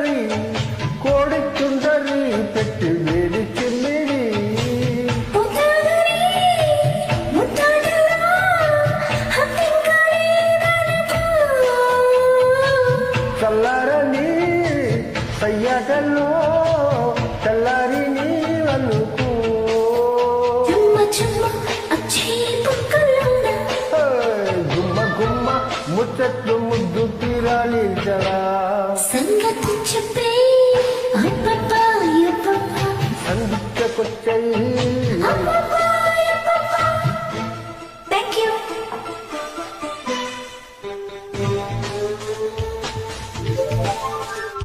సుందరి కోడి చుందరి పెట్టి వేడి చిమ్మిడి చల్లారని సయ్యాటల్లో చల్లారి నీ అనుకో గుమ్మ గుమ్మ ముచ్చట్లు ముద్దు తీరాలి జరా సంగతి చెప్పే